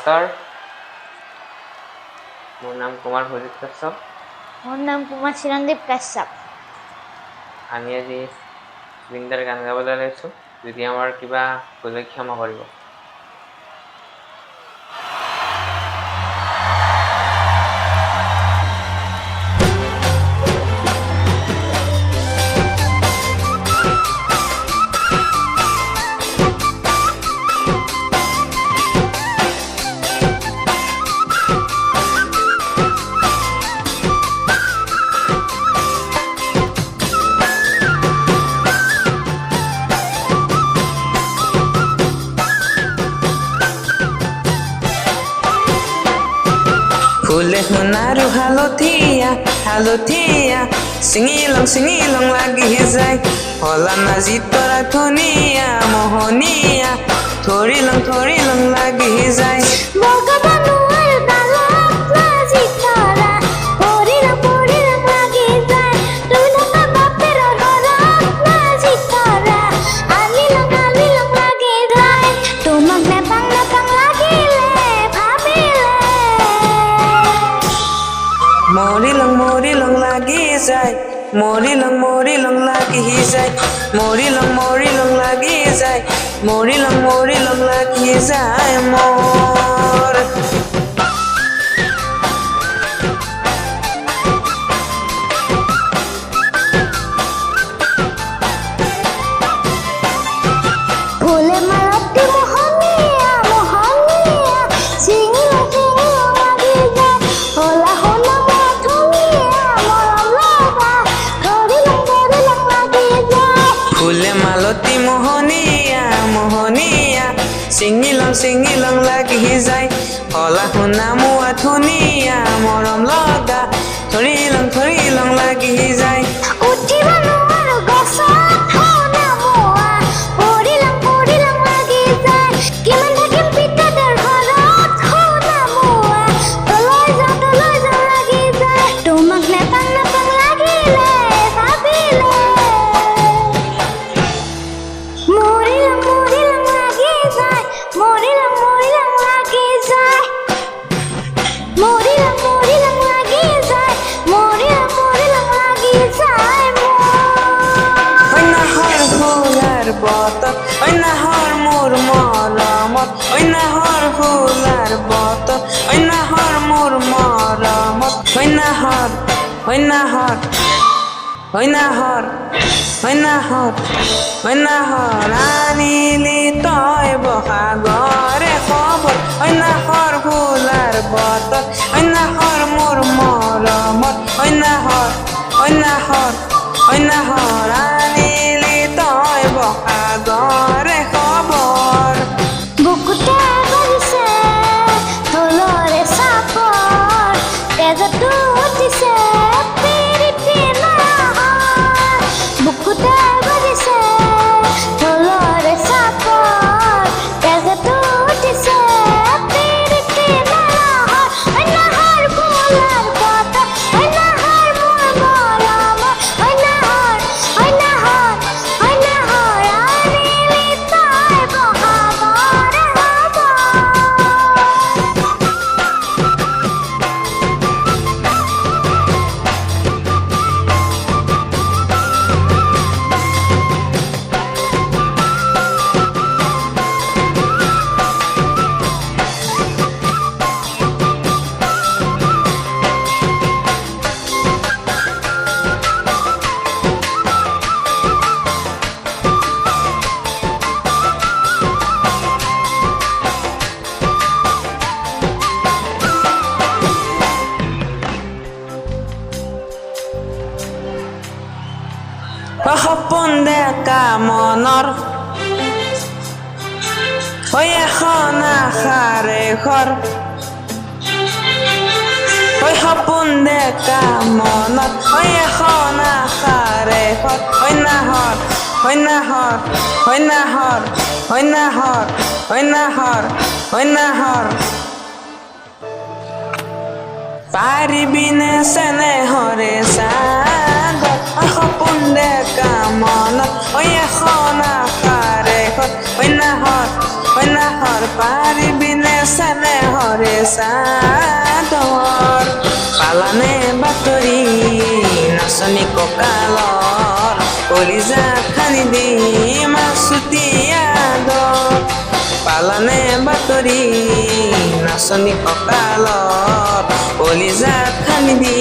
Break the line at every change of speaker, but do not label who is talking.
নমস্কাৰ, মোৰ নাম কুমাৰ ভজিত কাশ্যপ।
মোৰ নাম কুমাৰ চিৰঞ্জীৱ কাশ্যপ।
আমি আজি জুবিনদাৰ গান গাবলৈ লৈছোঁ। যদি আমাৰ কিবা ভুলে ক্ষমা কৰিব।
ফুলে সোণাৰু হালধীয়া হালধীয়া ছিঙিলং লাগি যায় হলা নাজি তৰা ধুনীয়া মোহনীয়া ধৰিলং লাগি যায় মৰিলং লাগি যায় মৰিলং লাগি যায় মৰিলং লাগি যায় মৰিলং লাগি যায় মোৰ মোহনীয়া ছিঙিলং লাগি যায় হলা শুনা মোৱা ধুনীয়া মৰম লগা ধৰিলং লাগি যায় অন্যাহৰ মোৰ মৰমত অন্যাহৰ ফুলাৰ বতত অন্যাহৰ মোৰ মৰমত অন্যাহৰ আনিলি তই বহাগৰে খবৰ অন্যাহৰ ফুলাৰ বতত অন্যাহৰ মোৰ মৰমত অন্যাহৰ আনিলি তই বহাগৰে খবৰ
বুকুতে বাজিছে ঢোলৰে চাপৰ তেজতো উঠিছে পিৰিতি নাহৰ বুকুতে বাজিছে ঢোলৰে চাপৰ তেজতো উঠিছে পিৰিতি নাহৰ অন্যাহৰ ফুলাৰ বতত অন্যাহৰ মোৰ মৰমত অন্যাহৰ আনিলি তই বহাগৰে
সপোন ডেকা মনৰ এখন আশাৰে ঘৰ সপোন ডেকা মনত এখন আশাৰে ঘৰ অন্যাহৰ পাৰিবিনে চেনেহৰে সাগৰ সপোন ডেকা মনত এখন আশাৰে ঘৰ অন্যাহৰ পাৰিবিনে চেনেহৰ চাদৰ পালানে বাতৰি নাচনী কঁকালৰ কলিজাত খানি দি মাছুটি আদৰ পালানে বাতৰি নাচনী কঁকালত কলিজাত খানি দি